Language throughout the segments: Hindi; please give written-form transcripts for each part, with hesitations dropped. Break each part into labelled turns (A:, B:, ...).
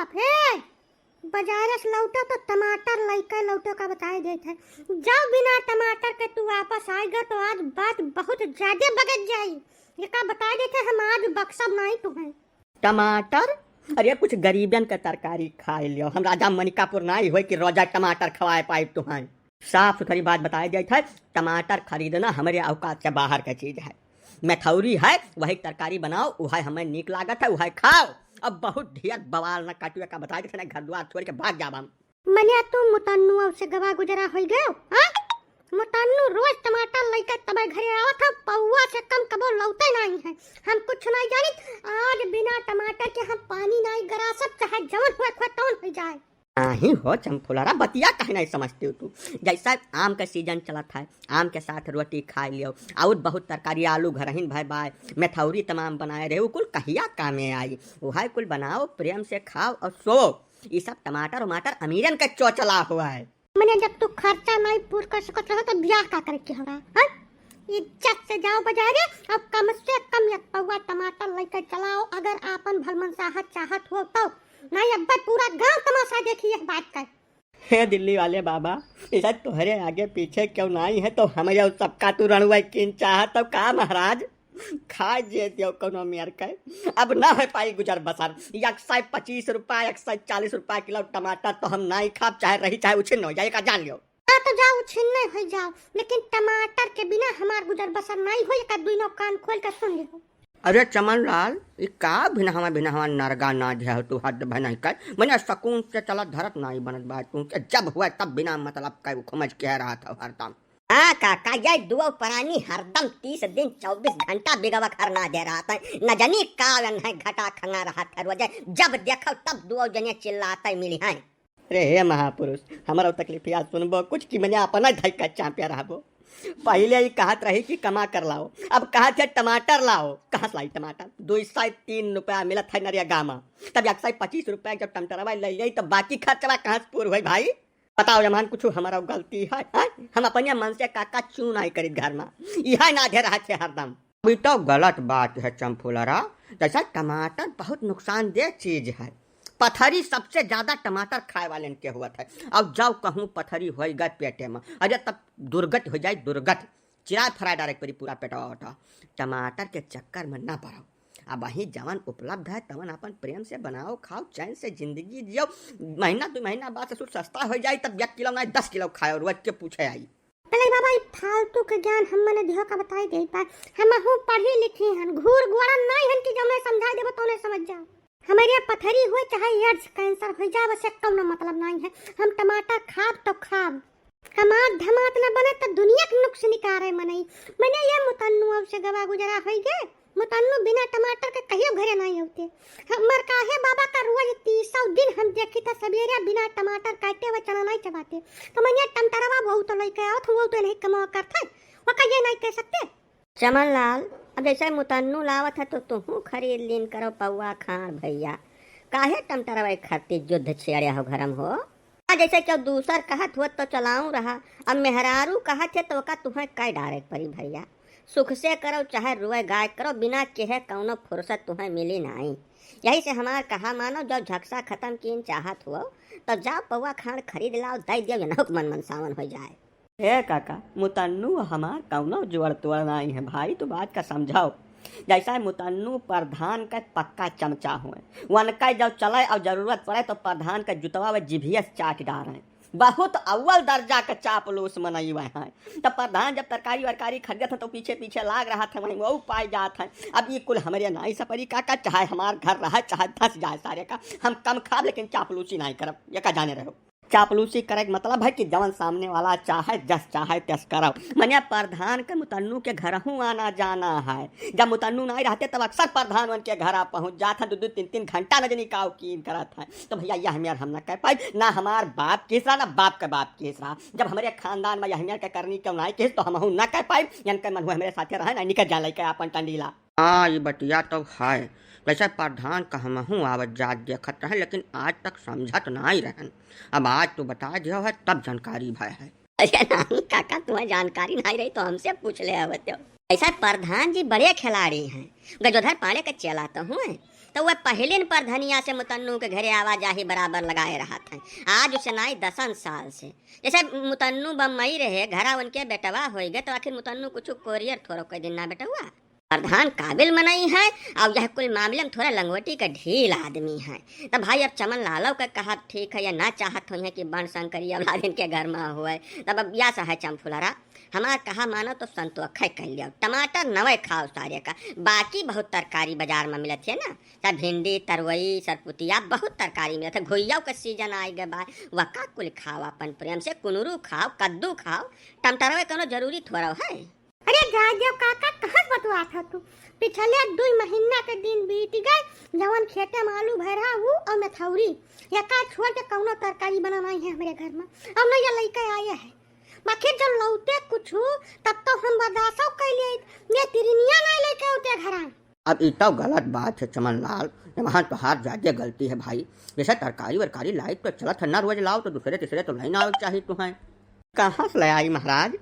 A: बाप हे, बाजार से लौटो तो टमाटर लइका लौटो का बताए देते है। जाओ बिना टमाटर के तू वापस आएगा तो आज बात बहुत ज्यादा बगत जाई। ये का बताए देते हम आज बक्सब नहीं तुम्हें।
B: टमाटर? अरे कुछ गरीबन के तरकारी खाए लियो। हम राजा मनिकापुर नहीं हुए कि रोजा टमाटर खवाए पाए तुम्हें। साफ सुथरी बात बताई देते है, टमाटर खरीदना हमारे औकात से बाहर का चीज है। मैथौरी है वही तरकारी बनाओ, वही हमें नीक लागत है, वही खाओ। अब बहुत ढेर बवाल न काटुए का बताए देते, घर द्वार छोड़ के भाग जाब हम।
A: मनिया तुम मुतन्नु से गवा गुजरा हो गए हां? मुतन्नु रोज टमाटर लेकर तबे घरे आवत है, पौवा से कम कबो लौटे नहीं है। हम कुछ नहीं जानित, आज बिना टमाटर के हम पानी नहीं गरा सब, चाहे जवन हुए खतौन हो जाए।
B: नहीं हो चमफुलरा, बतिया कहीं नहीं समझती हो तू। जैसा आम का सीजन चला था, आम के साथ रोटी खा लियो, और बहुत तरकारी आलू घरहिन भाई बाय मैथौरी तमाम बनाए रहे, कुल कहिया कामे आई। वह कुल बनाओ, प्रेम से खाओ और सो। ये सब टमाटर वमाटर अमीरन का चौचला हुआ है।
A: मैंने जब तू खर्चा नहीं पूरा कर सकत रहा तो ब्याह का करे के हमरा? हां, इज्जत से जाओ बाजारे, अब कम से कम एक पौवा टमाटर लेकर चलाओ। अगर आपन भलमन चाहत हो तो नहीं, अब पूरा गांव तमाशा देखिए बात कर।
B: हे दिल्ली वाले बाबा, ऐसा तुम्हारे आगे पीछे क्यों नहीं है तो हमें सबका तू रणुआ किन चाह तो का महाराज खा जे दियो कोनो मेर के। अब ना है पाई गुजर बसर। 125 रुपया 140 रुपया किलो टमाटर तो हम नहीं खा, चाहे रही चाहे उछिन हो जाए का जान लियो।
A: तो जाओ छिन्ने हो जाओ, लेकिन टमाटर के बिना हमार गुजर बसर नहीं हो। का दुनो कान खोल कर सुन लियो।
B: अरे चमन लाल, ये का बिना हवा नरगा ना दिया तू हद भनाई कर। मैंने सकून से चला धरत नहीं बनत बात तू के जब हुआ तब बिना मतलब का खुमज कह रहा था हरदम।
C: हाँ काका, ये दुआ परानी हरदम 30 दिन 24 घंटा बिगवा खरना दे रहा था। न जानी कावन है घटा खंगा रहा था रोज, जब देखो तब दुआ जने चिल्लाता मिली है।
B: अरे हे महापुरुष, हमारा तकलीफ याद सुनबो कुछ कि मैंने अपना धक्का चापिया रहबो। पहले ही कहत रही कि कमा कर लाओ, अब कहत है टमाटर लाओ। कहाँ से लाई टमाटर? 203 रुपया मिलत है नरिया गामा, तब 125 रुपया जब टमाटरवा ले ली तो बाकी खर्चवा कहाँ से पूरा हुई भाई? बताओ जमान कुछ हमारा गलती है? हम अपने मन से काका चू नहीं करी घर में, यह ना दे रहा है हरदम। अभी तो गलत बात है चमफुलरा, जैसा टमाटर बहुत नुकसानदेह चीज है। पथरी सबसे ज्यादा टमाटर खाए वाले के हुआ था। अब जाओ कहूँ पथरी हो गए पेटे में, अरे तब दुर्गत हो जाए, दुर्गत चिरा फरा डायरेक्ट परी पूरा पेटवा उठा। टमाटर के चक्कर में ना पड़ो। अब वही जवन उपलब्ध है तवन अपन प्रेम से बनाओ, खाओ, चैन से जिंदगी जियो। महीना 2 महीना बाद से सस्ता हो जाए तब 1 किलो नहीं 10 किलो खाओ, रोज के पूछे आई।
A: पहले बाबा फालतू के ज्ञान हम मने दिहो का बताई दे पाए। हम हूं पढ़ी लिखी हन, घूर गुआरा नहीं हन कि जब मैं समझा देबो तो नहीं समझ जाओ। हमारे पथरी हुए चाहे एड्स कैंसर हो जाए, वैसे कौनो मतलब नहीं है। हम टमाटर खाब तो खाब, हमार धमात न बने तो दुनिया के नुक्स निकारे मनई। मैंने ये मुतन्नु अब से गवा गुजरा हो गए। मुतन्नु बिना टमाटर के कहियो घरे नहीं होते। हमर काहे बाबा का रोज 300 दिन हम देखी था सवेरे बिना टमाटर काटे हुए चना नहीं चबाते। तो मैंने टमाटरवा बहुत लेके आओ तो वो तो नहीं कमा करता, वो कहिए नहीं कह सकते।
C: चमन लाल, अब जैसे मुतन्नु लावत है तो तुहू खरीद लीन करो पौवा खान भैया। काहे टमाटरवा खाती युद्ध छेड़े हो घरम हो? जैसे क्यों दूसर कहत हो तो चलाऊं रहा, अब मेहरारू कहत है तो का तुम्हें कई डायरेक्ट परी भैया। सुख से करो चाहे रुए गाय करो, बिना केहे कौनो फुर्सत तुम्हें मिली नहीं। यही से हमार कहा मानो जब झक्सा खत्म की चाहत हो तो जाओ पौवा खान खरीद लाओ, दे दियो न मन सावन हो जाए।
B: हे काका, मुतन्नु हमार कौनो जोड़ तोड़ नहीं है भाई, तो बात का समझाओ। जैसा मुतन्नु प्रधान का पक्का चमचा हुए, वनका जब चले और जरूरत पड़े तो प्रधान का जुतवा व जिभिया चाट डाल रहे। बहुत अव्वल दर्जा का चापलूस मनई हुए हैं। तब प्रधान जब तरकारी वरकारी खरीदत था तो पीछे पीछे लाग रहा था, वहीं वो पाई जात है। अब ये कुल हमारे नहीं सपरी काका, चाहे हमार घर रहा चाहे धस जाए सारे का, हम कम खाब लेकिन चापलूसी नहीं करब। ये का जाने रहो, चापलूसी करे मतलब है कि जवन सामने वाला चाहे जस चाहे तस करो। मने प्रधान के मुतन्नु के घर हूँ आना जाना है। जब मुतन्नु नहीं रहते तब अक्सर प्रधान उनके घर पहुँच जाता, 2-3 घंटा न जनी काव कीन करत है। तो भैया यह हमें हम न कह पाए, ना हमार बाप केसरा ना बाप का बाप केसरा। जब हमारे खानदान में यह के करनी क्यों नहीं केस तो हम हूँ न कह पाए, यानी के मन हुए हमारे साथे रहे ना निकल जा लेके अपन टंडीला। हाँ ये बटिया तो है, वैसे प्रधान का हम हूँ आवत जात देखत रहे, लेकिन आज तक समझत नहीं रहन। अब आज तो बता दियो है तब जानकारी भय है।
C: अरे नहीं काका, तुम्हें जानकारी नहीं रही तो हमसे पूछ ले। ऐसा प्रधान जी बड़े खिलाड़ी हैं, गजोधर पाड़े का चलाता हूँ। तो वह पहले पर धनिया से मुतन्नू के घरे आवाजाही बराबर लगाए रहा था। आज उसे नाई 10 साल से जैसे मुतन्नू बम्बई रहे घरा उनके बेटवा हो गए, तो आखिर मुतन्नू कुछ कोरियर थोड़ा कोई दिन ना बेटा हुआ। प्रधान काबिल मनई है और यह कुल मामले में थोड़ा लंगोटी का ढील आदमी है। तब भाई अब चमन लालव का कहा ठीक है या ना चाहत हुई है कि बन शंकरी अब लादिन के घर में हुए, तब अब या सा है चमफुलरा हमार कहा मानो तो संतोख कर लिया। टमाटर नवे खाओ सारे का, बाकी बहुत तरकारी बाजार में मिलत है ना, सब भिंडी तरवई सरपुतिया बहुत तरकारी मिलत है। घुइया का सीजन आए गए बा, वका कुल खाओ अपन प्रेम से, कुनरू खाओ कद्दू खाओ, टमाटरवे कोनो जरूरी थोड़ा है।
A: अरे राजीव काका कहाँ बतवा था तू, पिछले 2 महीना के दिन बीत गए जवन खेते में आलू भरा हूँ और मथौरी यका छोड़ के कौनो तरकारी बनाना है हमारे घर में। अब न ये लड़का आया है बाकी जब लौटे कुछ तब तो हम बर्दाश्त कर लिए, ये तिरनिया नहीं लेके उठे घरा।
B: अब ये तो गलत बात है चमन लाल, वहाँ तो हाथ ज्यादा गलती है भाई। जैसे तरकारी वरकारी लाई तो चलत है ना, रोज लाओ तो दूसरे तीसरे तो नहीं आवे चाहिए तुम्हें। कहाँ से ले आई महाराज?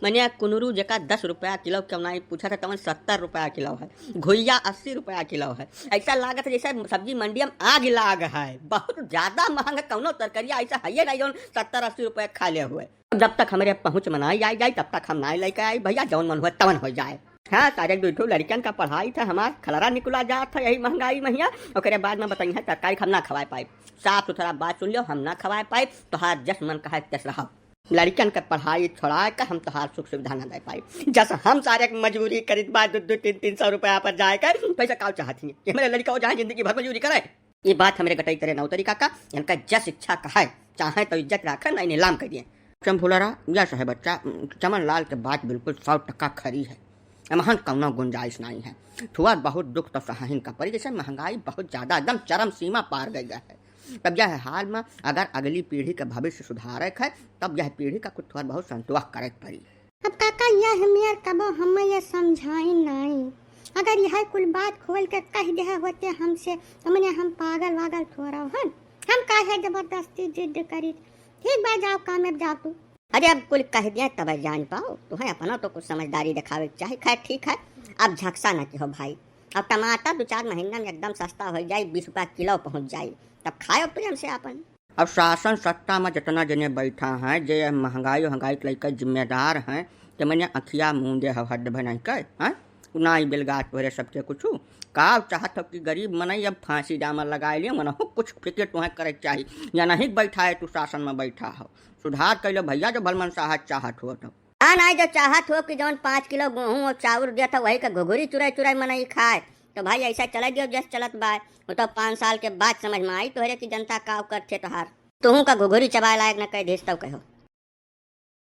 B: मैंने कुनरू जका 10 रुपया किलो क्यों नहीं पूछा था, तमन 70 रुपया किलो है, घुइया 80 रुपया किलो है। ऐसा लागत है जैसे सब्जी मंडी में आग लाग है, बहुत ज्यादा महंगा कौनो तरकारी ऐसा है नहीं जो 70-80 रुपया खा ले हुए। जब तक हमारे पहुँच में नहीं आई जाए तब तक हम नहीं लेके आई भैया, जौन मन हुआ तवन हो जाए। हाँ सारे 2 लड़कियन का पढ़ाई था, हमारा खलरा निकला जात था यही महंगाई महिया। और बाद में बताइए तरकारी हम ना खवाए पाए, साफ सुथरा बात सुन लियो, हम ना खवाए पाए तो हाथ जस मन कहा तस रहा। लड़कियन के पढ़ाई छोड़ा कर हम तो हार सुख सुविधा न दे पाई, जैसे हम सारे मजबूरी करीब बात 200-300 रुपया पर जाकर पैसा काउ चाहती है मेरे लड़का हो जाए जिंदगी भर मजबूरी करे। ये बात हमारे गटई करे नौ तरीका का, इनका जस इच्छा का है, चाहे तो इज्जत रखा नहीं नीलाम कर दिए। चमफुलरा यह है बच्चा, चमन लाल के बात बिल्कुल 100% खरी है, महन कौनो गुंजाइश नहीं है। थुआ बहुत दुख तो सहाइन का पड़ी, जैसे महंगाई बहुत ज्यादा एकदम चरम सीमा पार गई है। तब यह हाल में अगर अगली पीढ़ी का भविष्य सुधारे है तब यह पीढ़ी का कुछ थोड़ा बहुत संतोष करे पड़ी।
A: अब काका यह मेर कबो हमें ये समझाई नहीं, अगर यह कुल बात खोल के कह दे होते हमसे तो मैंने हम पागल वागल थोड़ा हन, हम काहे जबरदस्ती जिद करी। ठीक बा जाओ काम में जाओ तू।
C: अरे अब कुल कह दिया तब जान पाओ, तुम्हें अपना तो कुछ समझदारी दिखावे चाहिए। खैर ठीक है, अब झकसा न की हो भाई, अब टमाटर 2-4 महीना में एकदम सस्ता हो जाए, 20 रुपया किलो पहुँच जाए, तब खाओ प्रेम से अपन।
B: अब शासन सत्ता में जितना जने बैठा है जे महंगाई लेकर जिम्मेदार हैं, तो मैंने अखिया मूंदे हद बनाई कर ना बेलगात तोहरे सबके कुछ का चाहत हो कि गरीब मनई अब फांसी डामर लगाए लिए मन हो, कुछ फिक्र तुम्हें करे चाहिए या नहीं बैठा है तू शासन में बैठा हो, सुधार कर लो भैया जो भलमन साहब चाहत हो तो।
C: नहीं जो चाहत हो कि जौन 5 किलो गेहूँ और चावल दिया था वही का घुघुरी चुराई मनई खाए, तो भाई ऐसा चला दियो जैसे चलत बा। वो तो 5 साल के बाद समझ में आई तोहरे की जनता का करते तोहार, तुहू का घुघुरी चबाए लायक न कह देस तब कहो।